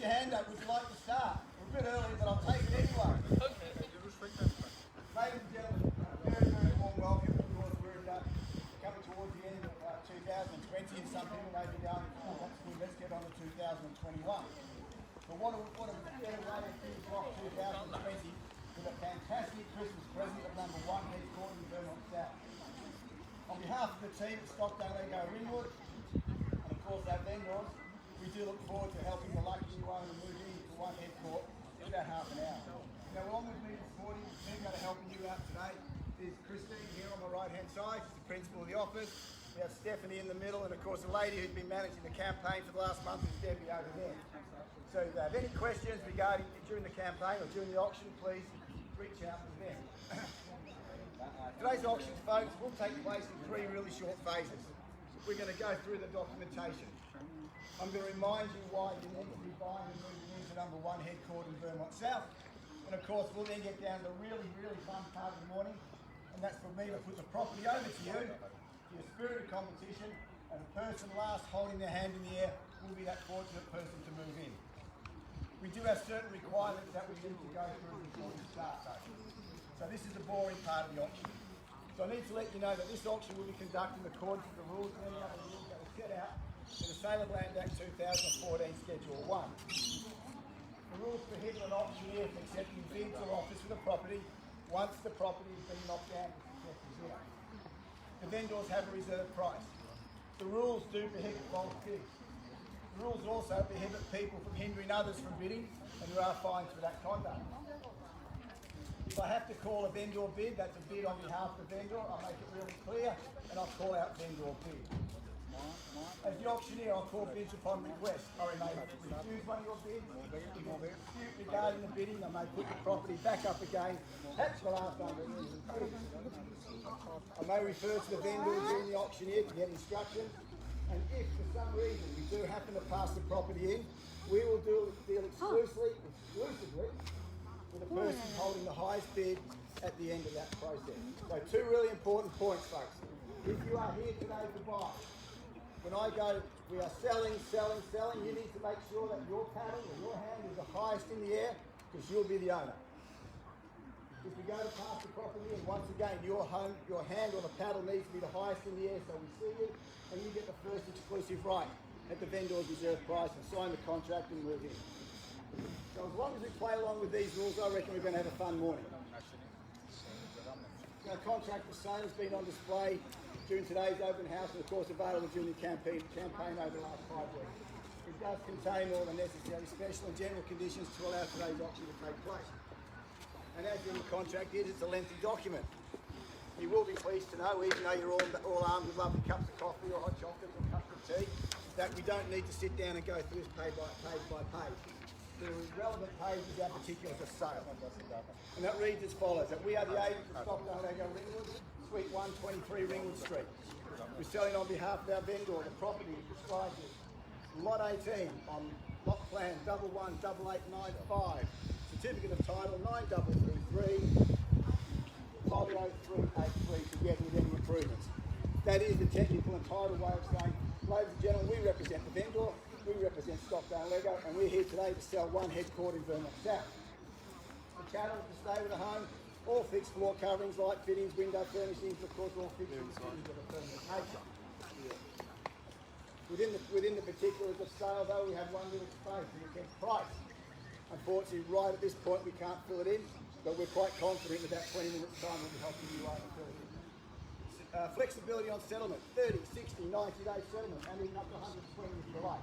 your hand up. Would you like to start? We're a bit early, but I'll take it anyway. Ladies and gentlemen, very, very warm welcome. Of course, we're coming towards the end of 2020, and some people may be going, oh, that's good, let's get on to 2021. But what a better way to finish off 2020 with a fantastic Christmas present of number 1 headquartered in Vermont South. On behalf of the team at Stockdale Lego Ringwood, and of course our vendors, we do look forward to helping the lucky new owner move into one head court in about half an hour. Now, along with me this morning, the team that are helping you out today is Christine here on my right-hand side. She's the principal of the office. We have Stephanie in the middle, and of course the lady who's been managing the campaign for the last month is Debbie over there. So if you have any questions regarding during the campaign or during the auction, please reach out to them. Today's auctions, folks, will take place in 3 really short phases. We're going to go through the documentation. I'm going to remind you why you need to be buying and moving into number 1 headquartered in Vermont South. And of course, we'll then get down to the really, really fun part of the morning, and that's for me to put the property over to you, your spirit of competition, and the person last holding their hand in the air will be that fortunate person to move in. We do have certain requirements that we need to go through before we start though. So this is the boring part of the auction. So I need to let you know that this auction will be conducted in accordance with the rules and any other rules that were set out in the Sale of Land Act 2014 Schedule 1. The rules prohibit an auctioneer from accepting bids or offers for the property once the property has been knocked down to successful zero. The vendors have a reserve price. The rules do prohibit false bids. The rules also prohibit people from hindering others from bidding, and there are fines for that conduct. If I have to call a vendor bid, that's a bid on behalf of the vendor. I'll make it really clear, and I'll call out vendor bid. As the auctioneer, I'll call bids upon request. I may refuse one of your bids. If there's a dispute regarding the bidding, I may put the property back up again. That's the last under I may refer to the vendor during the auctioneer to get instructions. And if for some reason we do happen to pass the property in, we will deal exclusively with the person holding the highest bid at the end of that process. So 2 really important points, folks. If you are here today to buy, when I go, we are selling, you need to make sure that your paddle or your hand is the highest in the air, because you'll be the owner. If you go to pass the property in, once again, your hand or the paddle needs to be the highest in the air, so we see you, and you get the first exclusive right at the vendor's reserve price and sign the contract and move in. So as long as we play along with these rules, I reckon we're going to have a fun morning. Our contract for sale has been on display during today's open house and of course available during the campaign over the last 5 weeks. It does contain all the necessary special and general conditions to allow today's auction to take place. And as in the contract is, it's a lengthy document. You will be pleased to know, even though you're all armed with lovely cups of coffee or hot chocolate or cups of tea, that we don't need to sit down and go through this page by page. The relevant page is our particular for sale. And that reads as follows, that we are the agents of Stockdale Lego Ringwood, Suite 123 Ringwood Street. We're selling on behalf of our vendor the property described as Lot 18 on Lot Plan 118895, Certificate of Title 9333, Title 0383 together with any improvements. That is the technical and title way of saying, ladies and gentlemen, we represent the vendor, we represent Stockdale Lego, and we're here today to sell 1 headquartered in Vermont South. The channel to stay with the home, all fixed floor coverings, light fittings, window furnishings, of course all fixed fittings of a permanent nature. Within the particulars of sale though, we have one little space, and it gets price. Unfortunately, right at this point we can't fill it in, but we're quite confident in about 20 minutes time we'll be helping you fill it in. Flexibility on settlement, 30, 60, 90-day settlement, and even up to 120 if you like.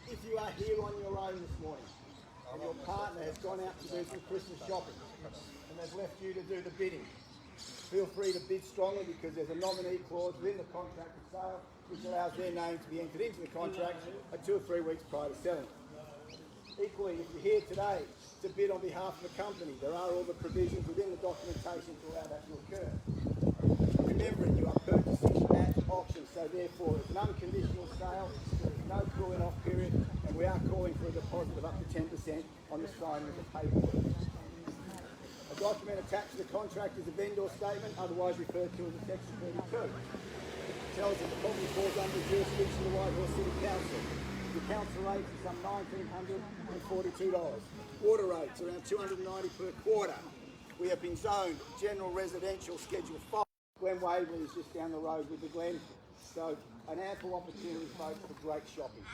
If you are here on your own this morning, and your partner has gone out to do some Christmas shopping, and they've left you to do the bidding, feel free to bid strongly because there's a nominee clause within the contract of sale which allows their name to be entered into the contract 2 or 3 weeks prior to selling. Equally, if you're here today to bid on behalf of the company, there are all the provisions within the documentation to allow that to occur. Remembering you are purchasing at auction, so therefore it's an unconditional sale, there is no cooling off period, and we are calling for a deposit of up to 10% on the signing of the paperwork. A document attached to the contract is a vendor statement, otherwise referred to as a Section 32. It tells us the property falls under the jurisdiction of the Whitehorse City Council. The council rates are some $1,942. Water rates around $290 per quarter. We have been zoned general residential Schedule 5. Glen Waverley is just down the road with the Glen, so an ample opportunity, folks, for great shopping.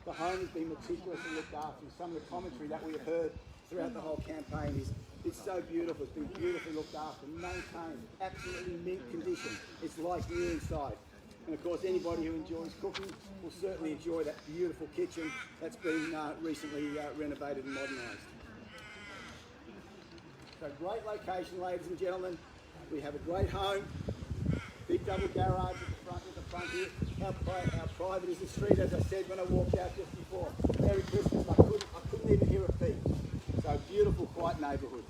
The home has been meticulously looked after. Some of the commentary that we have heard throughout the whole campaign is it's so beautiful. It's been beautifully looked after, maintained, absolutely mint condition. It's like new inside. And of course, anybody who enjoys cooking will certainly enjoy that beautiful kitchen that's been recently renovated and modernised. So great location, ladies and gentlemen. We have a great home, big double garage at the front here. How private is the street, as I said when I walked out just before. Merry Christmas, I couldn't even hear a peep. So beautiful, quiet neighbourhood.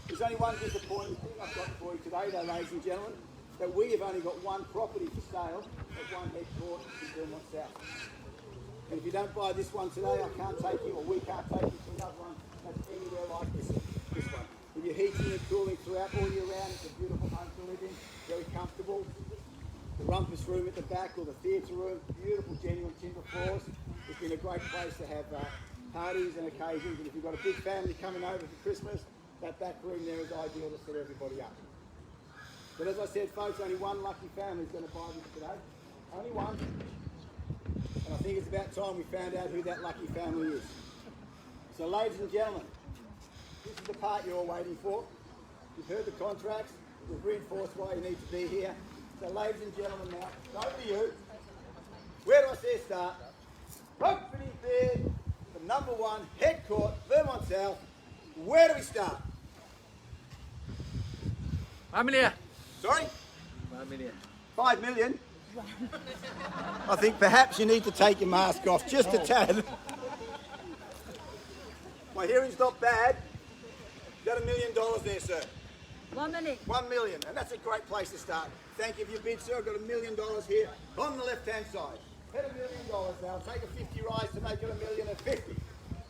There's only one disappointing thing I've got for you today though, ladies and gentlemen, that we have only got one property for sale at one head court in Vermont South. And if you don't buy this one today, I can't take you, or we can't take you to another one that's anywhere like this one. With your heating and cooling throughout all year round, it's a beautiful home to live in, very comfortable. The rumpus room at the back, or the theatre room, beautiful genuine timber floors. It's been a great place to have parties and occasions, and if you've got a big family coming over for Christmas, that back room there is ideal to set everybody up. But as I said, folks, only one lucky family is going to buy this today. Only one. And I think it's about time we found out who that lucky family is. So ladies and gentlemen, this is the part you're all waiting for. You've heard the contracts. We've reinforced why you need to be here. So ladies and gentlemen now, over to you. Where do I say start? Opening bid, the #1 head court, Vermont South. Where do we start? $5 million. Sorry? $5 million. 5 million? I think perhaps you need to take your mask off just a tad. My hearing's not bad. You got $1 million there, sir. 1 million. 1 million, and that's a great place to start. Thank you for your bid, sir. I've got $1 million here on the left-hand side. Hit $1 million now. Take a 50 rise to make it $1,050,000.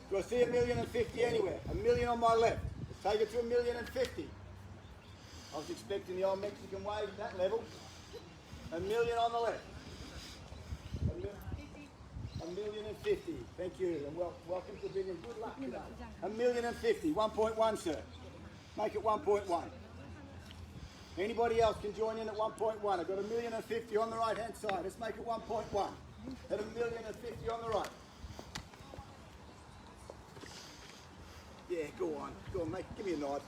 Do I see $1,050,000 anywhere? $1 million on my left. Take it to $1,050,000. I was expecting the old Mexican wave at that level. $1 million on the left. $1,050,000. Thank you, and welcome to bidding. Good luck today. $1,050,000. 1.1, sir. Make it 1.1. Anybody else can join in at 1.1. I've got $1,050,000 on the right-hand side. Let's make it 1.1. At $1,050,000 on the right. Yeah, go on, mate. Give me a nod,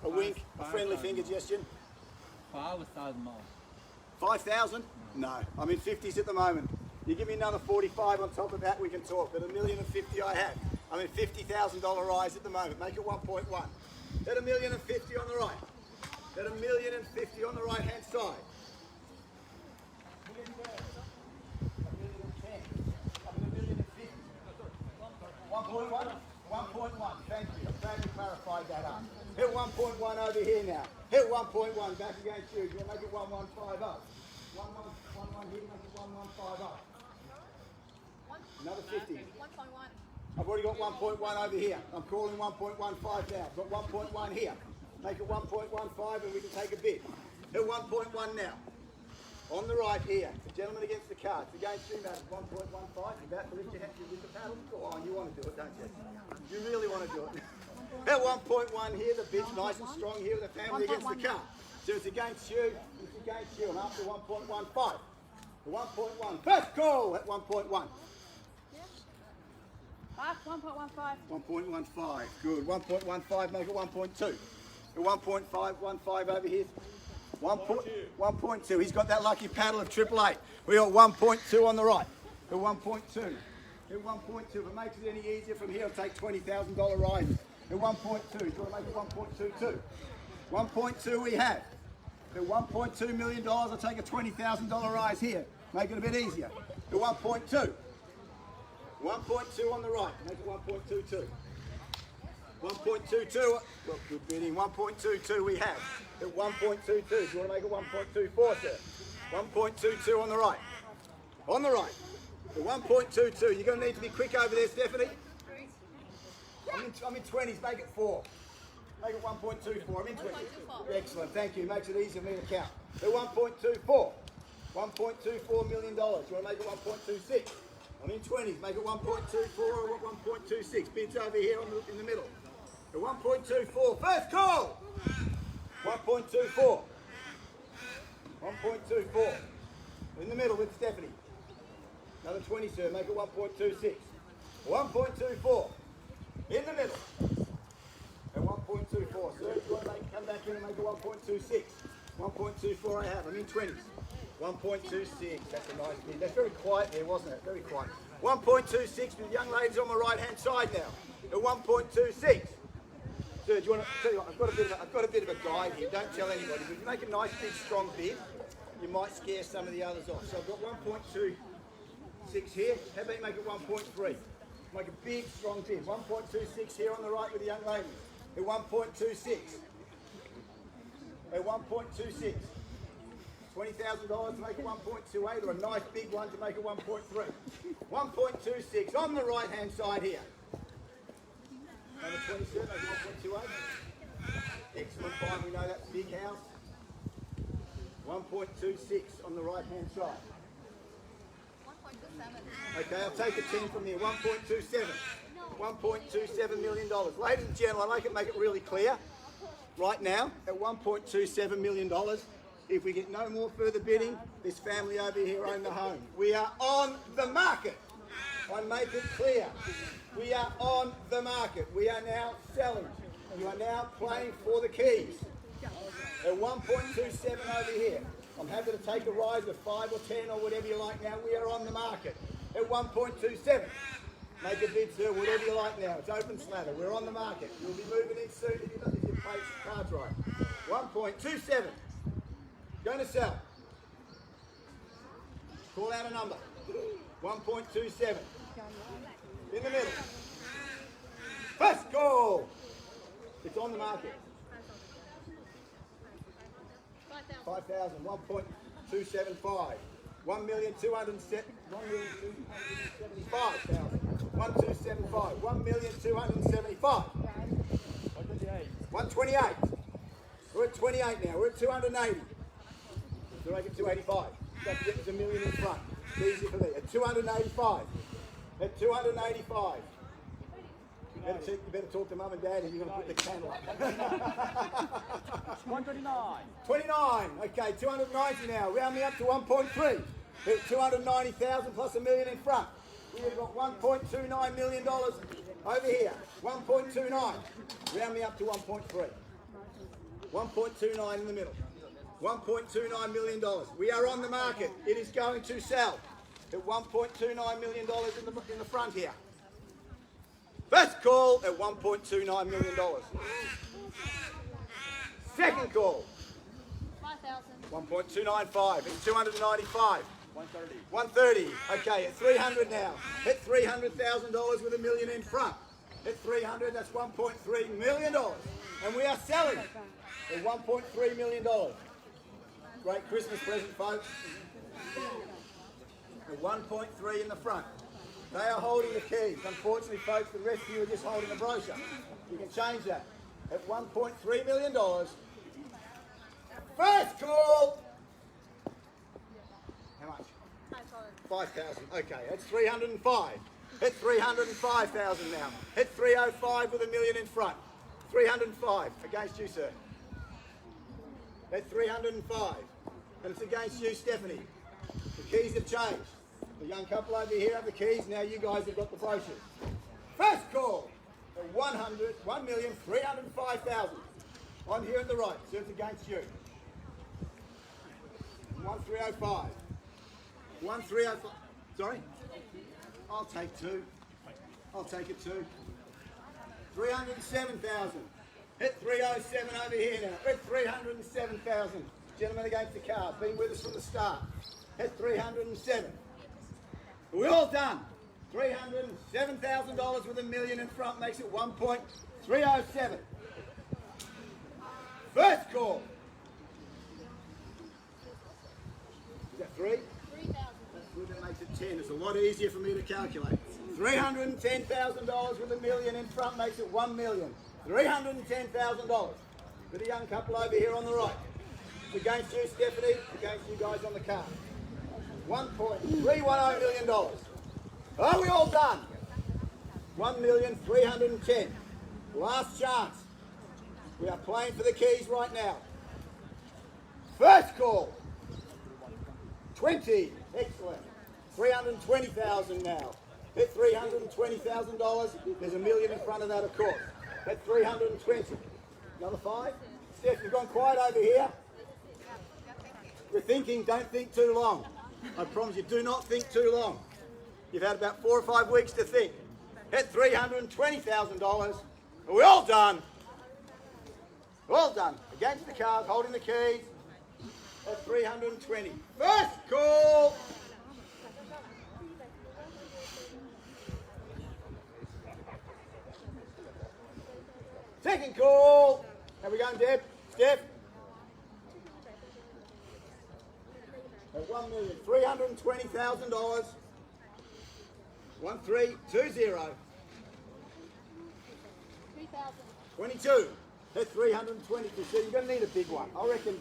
a wink, a friendly finger gesture. 5,000 more. 5,000? No, I'm in 50s at the moment. You give me another 45 on top of that, we can talk. But $1,050,000 I have. I'm in $50,000 rise at the moment. Make it 1.1. At $1,050,000 on the right. At $1,050,000 on the right-hand side. 1.1? 1.1, thank you. I'm glad you clarified that up. Hit 1.1 over here now. Hit 1.1, back against you. You'll make it 1,150. 1.1 here, make it 1,150. Another 50. 1.1. I've already got 1.1 over here. I'm calling 1.15 now. I've got 1.1 here. Make it 1.15 and we can take a bid. Hit 1.1 now. On the right here, the gentleman against the cards. Against you, Matt, 1.15. You're about to lift your hand with the paddle. Go on, you want to do it, don't you? You really want to do it. At 1.1 here, the bid's nice and strong here with the family against the car. So it's against you, and after 1.15. The 1.1. First call at 1.1. 1.15. 1.15. Good. 1.15, make it 1.2. 1.515 over here. 1.2. He's got that lucky paddle of 888. We got 1.2 on the right. At 1.2. At 1.2. If it makes it any easier from here, I'll take $20,000 rises. At 1.2. Do you want to make it 1.22? 1.2 we have. At $1.2 million, I'll take a $20,000 rise here. Make it a bit easier. At 1.2. 1.2 on the right. Make it 1.22. 1.22. Well, good bidding. 1.22 we have. At 1.22. Do you want to make it 1.24, sir? 1.22 on the right. On the right. At 1.22. You're going to need to be quick over there, Stephanie. I'm in 20s. Make it 4. Make it 1.24. I'm in 20s. Excellent. Thank you. Makes it easy for me to count. At 1.24. $1.24 million. You want to make it 1.26? I'm in 20s. Make it 1.24 or 1.26. Bids over here in the middle. At 1.24. First call. 1.24. 1.24. In the middle with Stephanie. Another 20, sir. Make it 1.26. 1.24. In the middle. At 1.24. Sir, if you want to come back in and make it 1.26. 1.24 I have. I'm in 20s. 1.26. That's a nice bid. That's very quiet there, wasn't it? Very quiet. 1.26 with the young ladies on my right-hand side now. At 1.26. Sir, do you want to tell you what? I've got a bit of a guide here. Don't tell anybody. But if you make a nice, big, strong bid, you might scare some of the others off. So I've got 1.26 here. How about you make it 1.3? Make a big, strong bid. 1.26 here on the right with the young ladies. At 1.26. At 1.26. $20,000 to make it 1.28, or a nice big one to make it 1.3. 1.26 on the right-hand side here. Number 27, 1.28. Excellent find, we know that's big house. 1.26 on the right-hand side. 1.27. Okay, I'll take a 10 from there. 1.27. $1.27 million. Ladies and gentlemen, I'd like to make it really clear. Right now, at $1.27 million, if we get no more further bidding, this family over here own the home. We are on the market. I make it clear. We are on the market. We are now selling. You are now playing for the keys. At 1.27 over here. I'm happy to take a rise of 5 or 10 or whatever you like now. We are on the market. At 1.27. Make a bid, sir, whatever you like now. It's open slather. We're on the market. You'll be moving in soon if you play cards right. 1.27. Going to sell. Call out a number. 1.27. In the middle. First call. It's on the market. 5,000. 1.275. 1,275,000. 1,275. 1,275. 128. We're at 28 now. We're at 280. So make it 285. Don't forget there's a million in front. It's easy for me. At 285. At 285. You better talk to mum and dad if you're going to put the candle up. 129. 29. Okay, 290 now. Round me up to 1.3. At 290,000 plus a million in front. We've got $1.29 million over here. 1.29. Round me up to 1.3. 1.29 in the middle. $1.29 million. We are on the market. It is going to sell at $1.29 million in the front here. First call at $1.29 million. Second call. 5,000. 1.295. It's 295. 130. 130. Okay, at 300 now. Hit $300,000 with a million in front. At 300, that's $1.3 million. And we are selling at $1.3 million. Great Christmas present, folks. At 1.3 in the front. They are holding the keys. Unfortunately, folks, the rest of you are just holding the brochure. You can change that. At $1.3 million. First call. How much? 5,000. Okay, that's 305. Hit 305,000 now. Hit 305 with a million in front. 305 against you, sir. That's 305. And it's against you, Stephanie. The keys have changed. The young couple over here have the keys. Now you guys have got the brochures. First call at 1,305,000. I'm here at the right, so it's against you. 1,305. 1,305. Sorry? I'll take two. I'll take it two. 307,000. Hit 307 over here now. Hit 307,000. Gentlemen against the car. Been with us from the start. Hit 307. We're all done. $307,000 with a million in front makes it 1.307. First call. Is that three? 3,000. That's good, that makes it 10. It's a lot easier for me to calculate. $310,000 with a million in front makes it 1 million. $310,000. With a young couple over here on the right. It's against you, Stephanie. It's against you guys on the car. $1.310 million. Are we all done? 1,310,000. Last chance. We are playing for the keys right now. First call. 20. Excellent. 320,000 now. Bet $320,000. There's a million in front of that, of course. Bet 320. Another 5. Steph, you've gone quiet over here. You're thinking, don't think too long. I promise you, do not think too long. You've had about 4 or 5 weeks to think. Bet $320,000. Are we all done? All done. Against the cards, holding the keys. At 320. First call. Second call. How we going, Deb? Steph? At $1,320,000. 1320. 22. That's 322. So you're going to need a big one. I reckon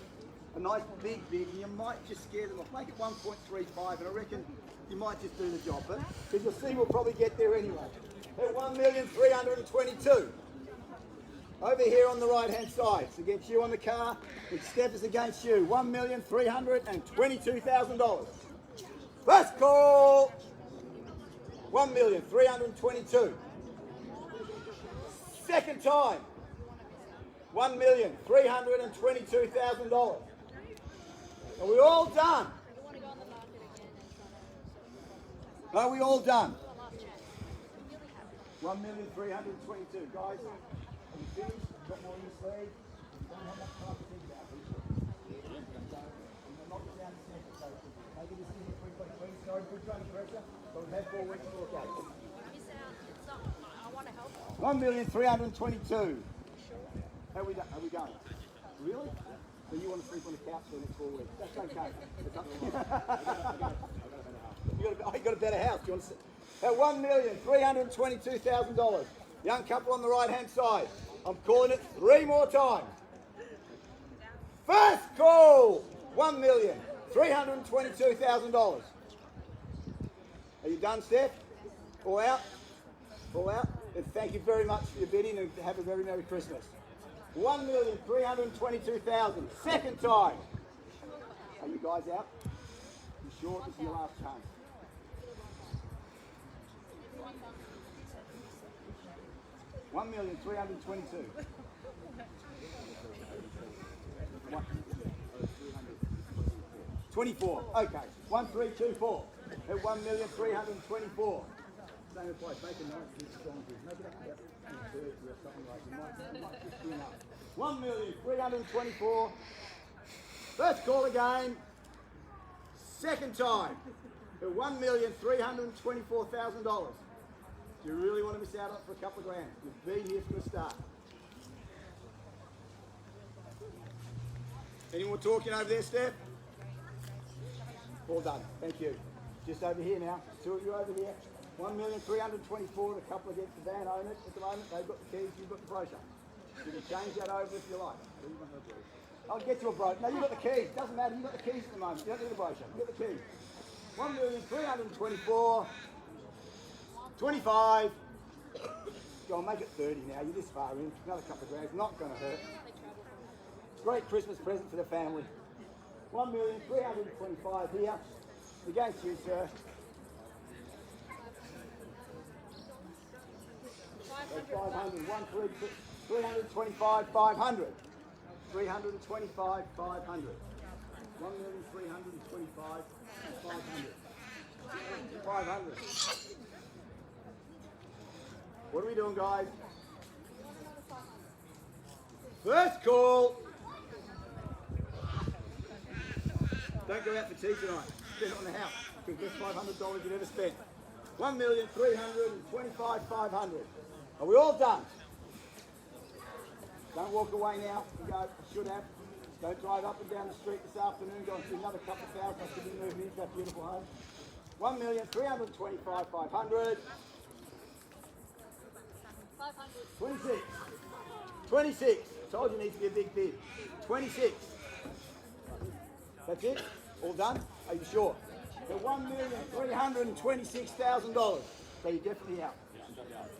a nice big, and you might just scare them off. Make it 1.35, and I reckon you might just do the job. But because you'll see, we'll probably get there anyway. At 1,322. Over here on the right-hand side. It's against you on the car. It's Steph is against you. $1,322,000. First call. 1,322,000. Second time. $1,322,000. Are we all done? Are we all done? 1,322,000. Guys, are you finished? Got more in your sleeve? Don't have much time to think about it. I'm not down the center, so take it as easy as quickly. Sorry, put you under pressure, but we've had 4 weeks to look at it. I want to help. 1,322,000. How are we going? Really? So you want to sleep on the couch for the next 4 weeks? That's okay. You got a better house. You want to at $1,322,000. Young couple on the right-hand side. I'm calling it 3 more times. First call. $1,322,000. Are you done, Steph? All out? All out? And thank you very much for your bidding and have a very Merry Christmas. 1,322,000. Second time. Are you guys out? You sure this is your last chance? $1,322,000. 24. Okay. 1,324. At 1,324,000. Same applies. Make a nice big strong bid. Make it up about 30 or something like that. Might just bring up. 1,324,000. First call again. Second time. At $1,324,000. Do you really want to miss out on it for a couple of grand? You've been here from the start. Any more talking over there, Steph? All done. Thank you. Just over here now. 2 of you over here. 1,324,000. The couple against the van owners at the moment. They've got the keys. You've got the brochure. You can change that over if you like. I'll get you a brochure. No, you've got the keys. Doesn't matter. You've got the keys at the moment. You don't need the brochure. You've got the keys. 1,324,000. 25. Go on, make it 30 now. You're this far in. Another couple of grand. It's not going to hurt. Great Christmas present for the family. 1,325,000 here. Against you, sir. 500. 325,500. 325,500. 1,325,500. 500. What are we doing, guys? First call. Don't go out for tea tonight. Spend it on the house. The best $500 you've ever spent. 1,325,500. Are we all done? Don't walk away now. You go, should have. Don't drive up and down the street this afternoon. Go and see another couple of thousand. I should be moving into that beautiful home. 1,325,500. 26. 26. Told you it needs to be a big bid. 26. That's it? All done? Are you sure? for $1,326,000. So you're definitely out.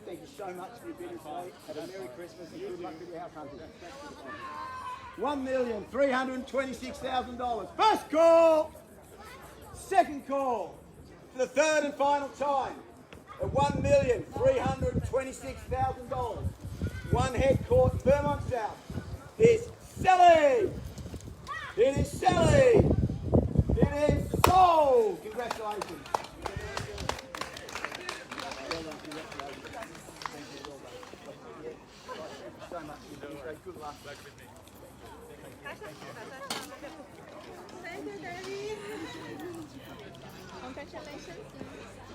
Thank you so much for your bidding today. Have a Merry Christmas and good luck with your house hunting. $1,326,000. First call. Second call. For the third and final time. At $1,326,000. One head caught Vermont South is Sally. It is Sally. It is sold. Congratulations. So much. Good luck. Congratulations.